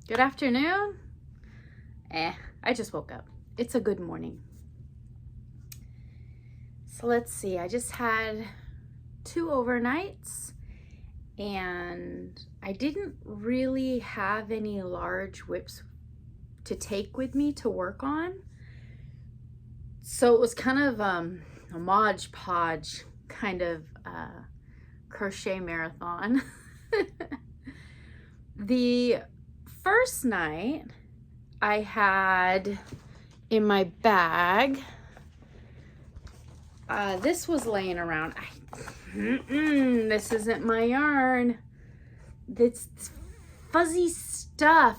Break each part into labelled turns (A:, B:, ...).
A: Good afternoon. I just woke up. It's a good morning. So let's see. I just had 2 overnights and I didn't really have any large whips to take with me to work on. So it was kind of a Mod Podge kind of crochet marathon. The first night I had in my bag, this was laying around. This isn't my yarn. This fuzzy stuff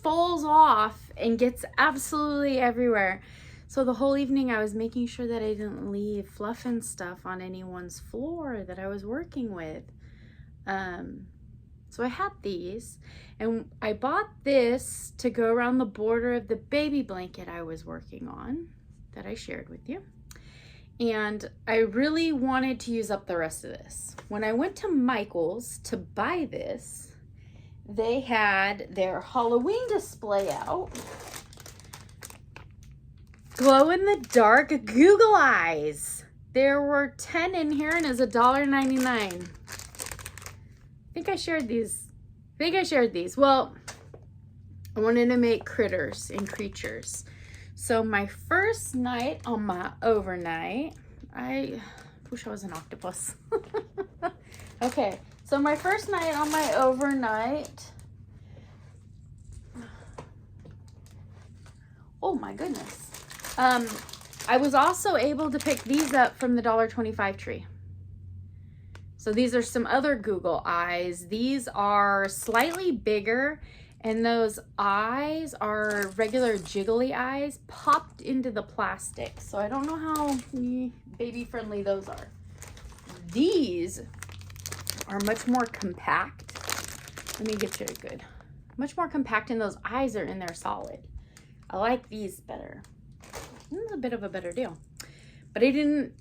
A: falls off and gets absolutely everywhere. So the whole evening I was making sure that I didn't leave fluff and stuff on anyone's floor that I was working with. So I had these, and I bought this to go around the border of the baby blanket I was working on that I shared with you. And I really wanted to use up the rest of this. When I went to Michael's to buy this, they had their Halloween display out. Glow-in-the-dark Google Eyes. There were 10 in here and it's $1.99. I think I shared these. Well, I wanted to make critters and creatures. So my first night on my overnight, I wish I was an octopus. Okay, so my first night on my overnight, oh my goodness. I was also able to pick these up from the $1.25 tree. So these are some other Google Eyes. These are slightly bigger, and those eyes are regular jiggly eyes popped into the plastic. So I don't know how baby friendly those are. These are much more compact. Let me get you a good. Much more compact, and those eyes are in there solid. I like these better. This is a bit of a better deal. But I didn't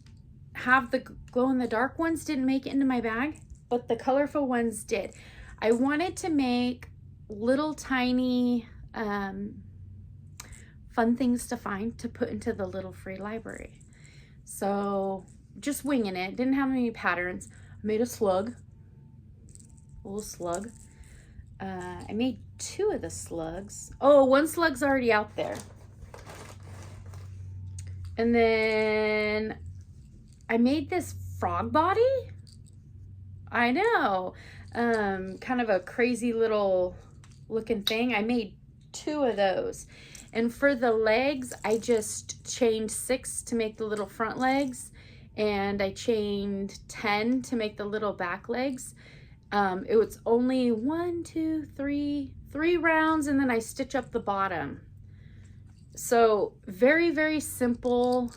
A: have the glow-in-the-dark ones, didn't make it into my bag, but the colorful ones did. I wanted to make little tiny fun things to find to put into the little free library. So just winging it, didn't have any patterns. I made a slug, a little slug. I made 2 of the slugs. Oh, one slug's already out there. And then I made this frog body. I know, kind of a crazy little looking thing. I made 2 of those. And for the legs, I just chained 6 to make the little front legs. And I chained 10 to make the little back legs. It was only 3 rounds, and then I stitch up the bottom. So very, very simple.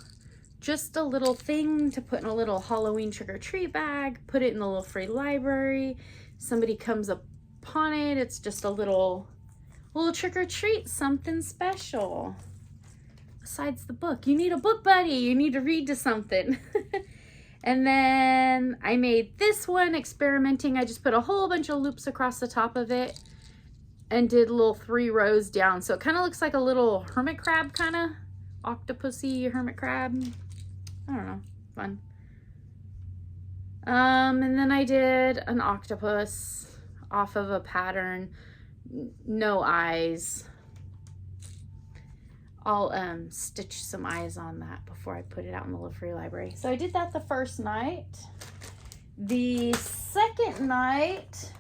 A: Just a little thing to put in a little Halloween trick-or-treat bag, put it in the little free library. Somebody comes upon it, it's just a little trick-or-treat, something special. Besides the book, you need a book buddy, you need to read to something. And then I made this one experimenting. I just put a whole bunch of loops across the top of it and did little 3 rows down. So it kind of looks like a little hermit crab, kind of octopusy hermit crab. I don't know, fun. And then I did an octopus off of a pattern, no eyes. I'll stitch some eyes on that before I put it out in the little free library. So I did that the first night. The second night,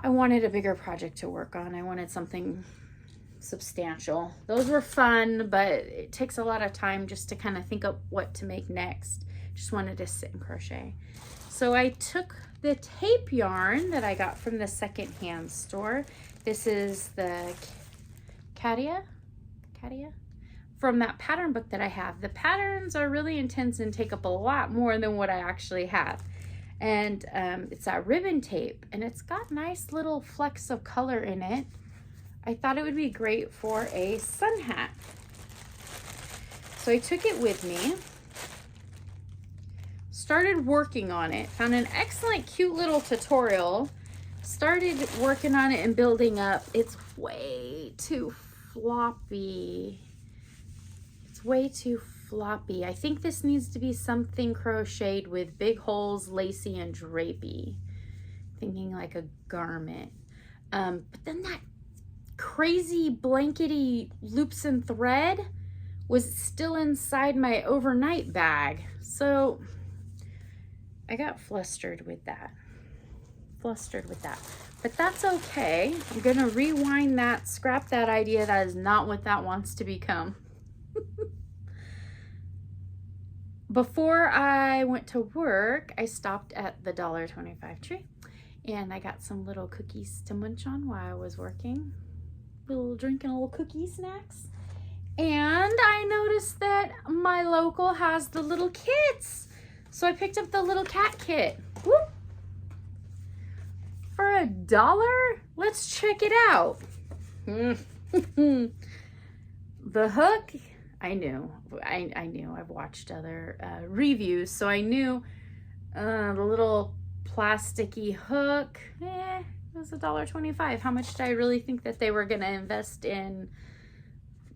A: I wanted a bigger project to work on. I wanted something substantial. Those were fun, but it takes a lot of time just to kind of think of what to make next. Just wanted to sit and crochet. So I took the tape yarn that I got from the secondhand store. This is the Katia from that pattern book that I have. The patterns are really intense and take up a lot more than what I actually have. And it's that ribbon tape, and it's got nice little flecks of color in it. I thought it would be great for a sun hat. So I took it with me, started working on it, found an excellent cute little tutorial started working on it and building up. It's way too floppy. It's way too floppy. I think this needs to be something crocheted with big holes, lacy, and drapey. Thinking like a garment. But then that crazy blankety loops and thread was still inside my overnight bag. So I got flustered with that. But that's okay. I'm gonna rewind that, scrap that idea. That is not what that wants to become. Before I went to work, I stopped at the $1.25 tree and I got some little cookies to munch on while I was working. Drinking a little cookie snacks. And I noticed that my local has the little kits. So I picked up the little cat kit. Whoop. For $1? Let's check it out. The hook, I knew. I've watched other reviews, so I knew the little plasticky hook, it was $1.25. How much did I really think that they were gonna invest in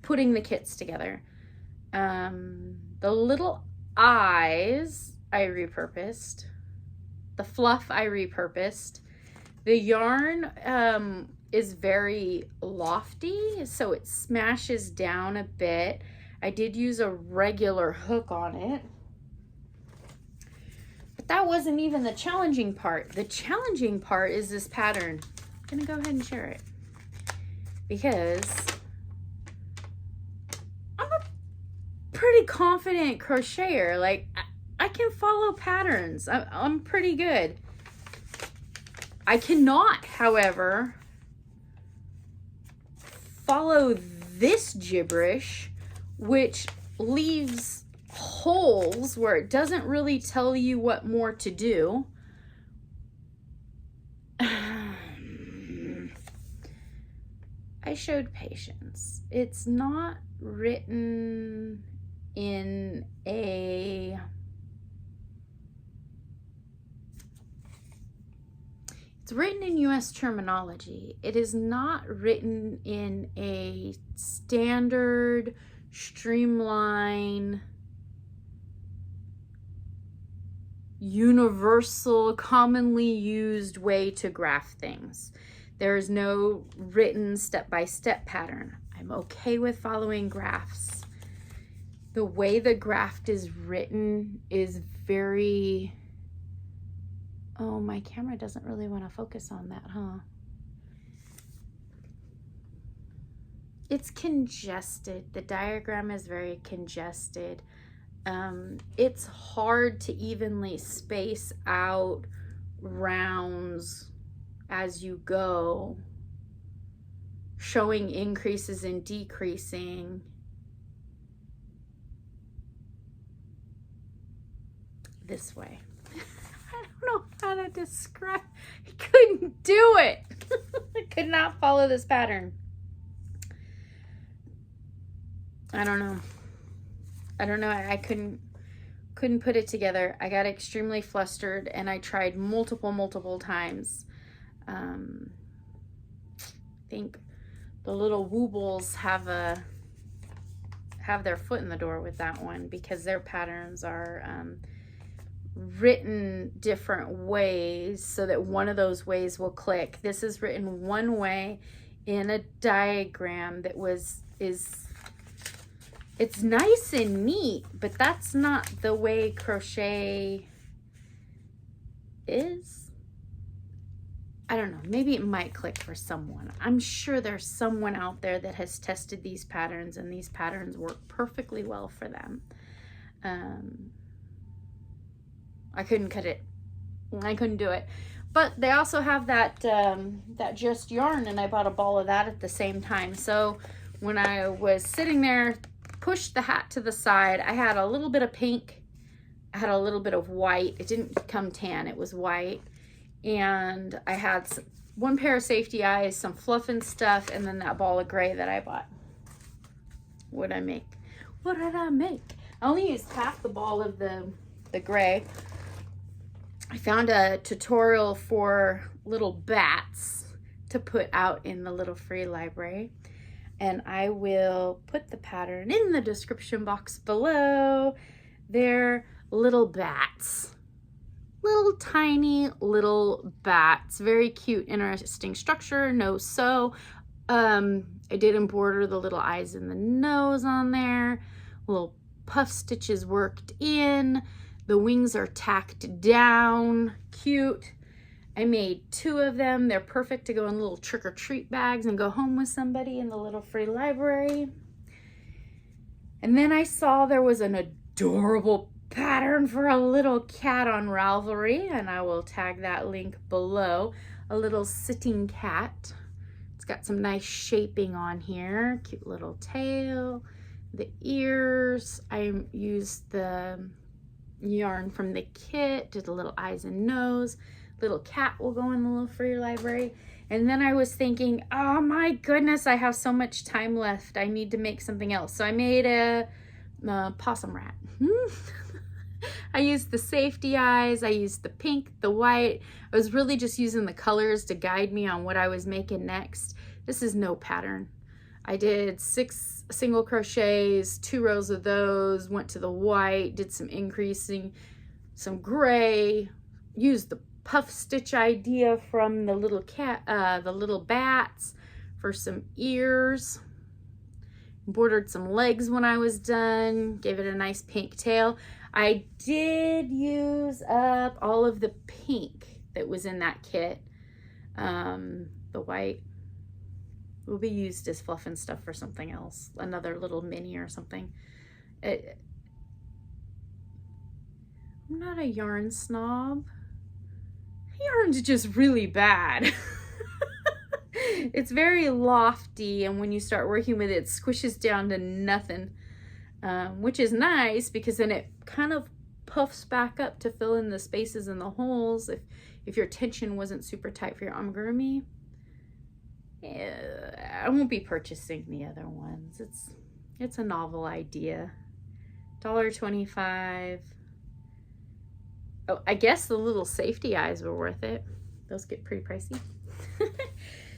A: putting the kits together? The little eyes I repurposed. The fluff I repurposed. The yarn is very lofty, so it smashes down a bit. I did use a regular hook on it. But that wasn't even the challenging part. The challenging part is this pattern. I'm gonna go ahead and share it because I'm a pretty confident crocheter. Like, I can follow patterns. I'm pretty good. I cannot, however, follow this gibberish, which leaves holes where it doesn't really tell you what more to do. I showed patience. It's not written in a It's written in US terminology. It is not written in a standard, streamline, universal, commonly used way to graph things. There is no written step-by-step pattern. I'm okay with following graphs. The way the graph is written is very... Oh, my camera doesn't really want to focus on that, huh? It's congested. The diagram is very congested. It's hard to evenly space out rounds as you go, showing increases and decreasing. This way. I don't know how to describe. I couldn't do it. I could not follow this pattern. I don't know. I couldn't put it together. I got extremely flustered and I tried multiple times. I think the little woobles have their foot in the door with that one because their patterns are written different ways so that one of those ways will click. This is written one way in a diagram that it's nice and neat, but that's not the way crochet is. I don't know, maybe it might click for someone. I'm sure there's someone out there that has tested these patterns and these patterns work perfectly well for them. I couldn't cut it. I couldn't do it. But they also have that just yarn, and I bought a ball of that at the same time. So when I was sitting there, pushed the hat to the side, I had a little bit of pink, I had a little bit of white. It didn't become tan, it was white. And I had one pair of safety eyes, some fluff and stuff, and then that ball of gray that I bought. What did I make? What did I make? I only used half the ball of the gray. I found a tutorial for little bats to put out in the little free library. And I will put the pattern in the description box below. They're little bats. Little tiny little bats. Very cute, interesting structure. No sew. I did embroider the little eyes and the nose on there. Little puff stitches worked in. The wings are tacked down. Cute. I made 2 of them. They're perfect to go in little trick-or-treat bags and go home with somebody in the little free library. And then I saw there was an adorable pattern for a little cat on Ralvery, and I will tag that link below. A little sitting cat. It's got some nice shaping on here. Cute little tail. The ears. I used the yarn from the kit. Did the little eyes and nose. Little cat will go in the little free library. And then I was thinking, oh my goodness, I have so much time left. I need to make something else. So I made a possum rat. I used the safety eyes. I used the pink, the white. I was really just using the colors to guide me on what I was making next. This is no pattern. I did 6 single crochets, 2 rows of those, went to the white, did some increasing, some gray, used the puff stitch idea from the little cat, the little bats for some ears. Bordered some legs when I was done. Gave it a nice pink tail. I did use up all of the pink that was in that kit. The white will be used as fluff and stuff for something else. Another little mini or something. I'm not a yarn snob. Yarn's just really bad. It's very lofty, and when you start working with it, it squishes down to nothing, which is nice because then it kind of puffs back up to fill in the spaces and the holes if your tension wasn't super tight for your amigurumi. I won't be purchasing the other ones. It's a novel idea. $1.25. Oh, I guess the little safety eyes were worth it. Those get pretty pricey.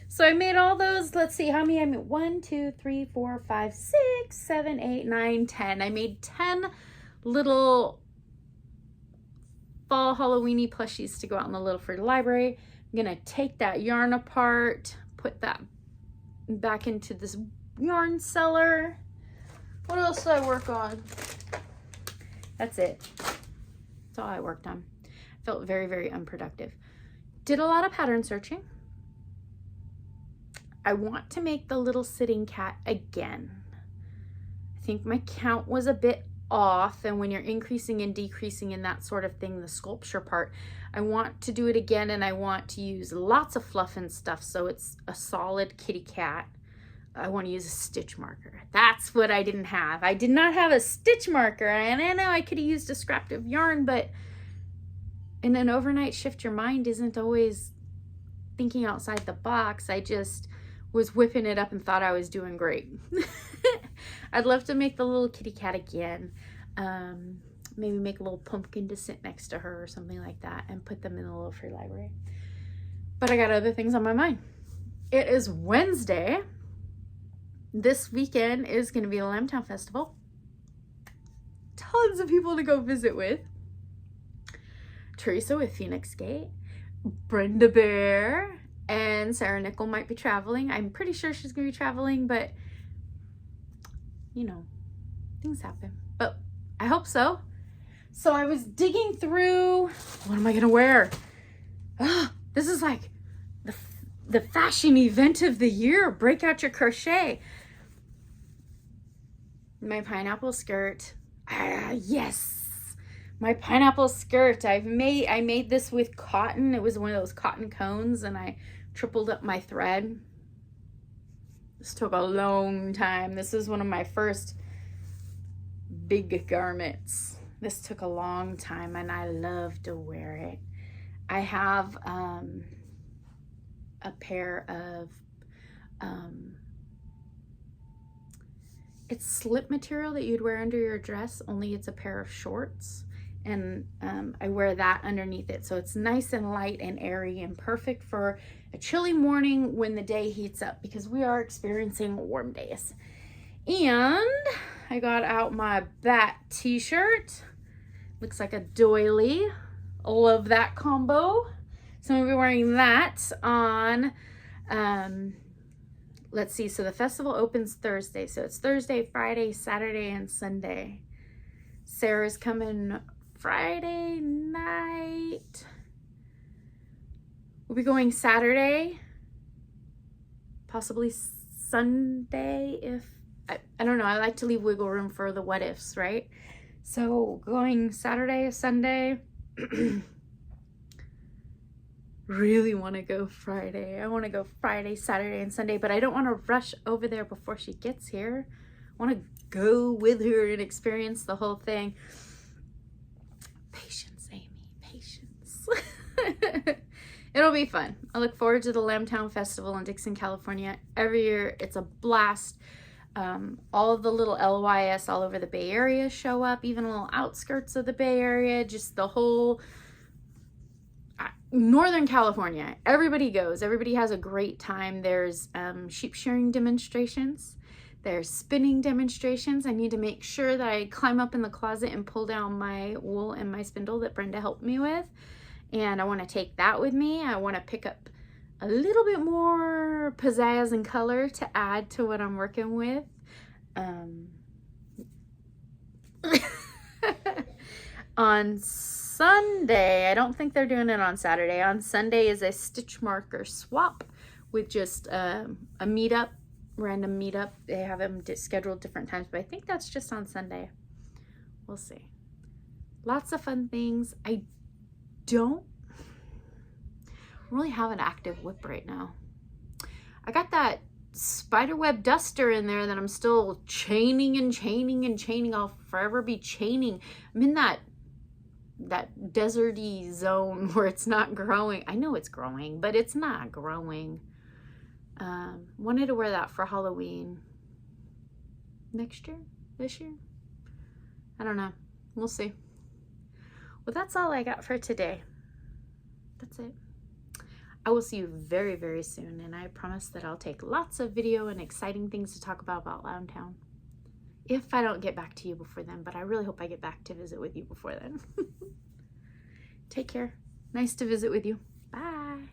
A: So I made all those. Let's see how many I made. 1, 2, 3, 4, 5, 6, 7, 8, 9, 10. I made 10 little fall Halloweeny plushies to go out in the little free library. I'm gonna take that yarn apart, put that back into this yarn cellar. What else did I work on? That's it. That's all I worked on. Felt very, very unproductive. Did a lot of pattern searching. I want to make the little sitting cat again. I think my count was a bit off, and when you're increasing and decreasing and that sort of thing, the sculpture part, I want to do it again, and I want to use lots of fluff and stuff so it's a solid kitty cat. I want to use a stitch marker. That's what I didn't have. I did not have a stitch marker, and I know I could have used a scrap of yarn, but in an overnight shift, your mind isn't always thinking outside the box. I just was whipping it up and thought I was doing great. I'd love to make the little kitty cat again. Maybe make a little pumpkin to sit next to her or something like that and put them in the little free library. But I got other things on my mind. It is Wednesday. This weekend is going to be the Lambtown Festival. Tons of people to go visit with. Teresa with Phoenix Gate. Brenda Bear and Sarah Nickel might be traveling. I'm pretty sure she's going to be traveling, but you know, things happen. But I hope so. So I was digging through, what am I going to wear? This is like the fashion event of the year. Break out your crochet. My pineapple skirt. Yes. My pineapple skirt. I made this with cotton. It was one of those cotton cones, and I tripled up my thread. This took a long time. This is one of my first big garments. This took a long time, and I love to wear it. I have a pair of it's slip material that you'd wear under your dress, only it's a pair of shorts, and I wear that underneath it. So it's nice and light and airy and perfect for a chilly morning when the day heats up, because we are experiencing warm days. And I got out my bat t-shirt. Looks like a doily. Love that combo. So I'm gonna be wearing that on, let's see, so the festival opens Thursday. So it's Thursday, Friday, Saturday, and Sunday. Sarah's coming Friday night. We'll be going Saturday, possibly Sunday if, I don't know, I like to leave wiggle room for the what ifs, right? So going Saturday, Sunday. Really want to go Friday. I want to go Friday, Saturday, and Sunday, but I don't want to rush over there before she gets here. I want to go with her and experience the whole thing. Patience, Amy, patience. It'll be fun. I look forward to the Lambtown Festival in Dixon, California. Every year, it's a blast. All of the little LYS all over the Bay Area show up, even little outskirts of the Bay Area, just the whole Northern California. Everybody goes. Everybody has a great time. There's sheep shearing demonstrations. There's spinning demonstrations. I need to make sure that I climb up in the closet and pull down my wool and my spindle that Brenda helped me with. And I want to take that with me. I want to pick up a little bit more pizzazz and color to add to what I'm working with. On Sunday, I don't think they're doing it on Saturday. On Sunday is a stitch marker swap with just a meetup, random meetup. They have them scheduled different times, but I think that's just on Sunday. We'll see. Lots of fun things. I don't really have an active whip right now. I got that spiderweb duster in there that I'm still chaining and chaining and chaining. I'll forever be chaining. I'm in that deserty zone where it's not growing. I know it's growing, but it's not growing. Wanted to wear that for Halloween next year, this year. I don't know. We'll see. Well, that's all I got for today. That's it. I will see you very, very soon, and I promise that I'll take lots of video and exciting things to talk about Lambtown. If I don't get back to you before then, but I really hope I get back to visit with you before then. Take care. Nice to visit with you. Bye.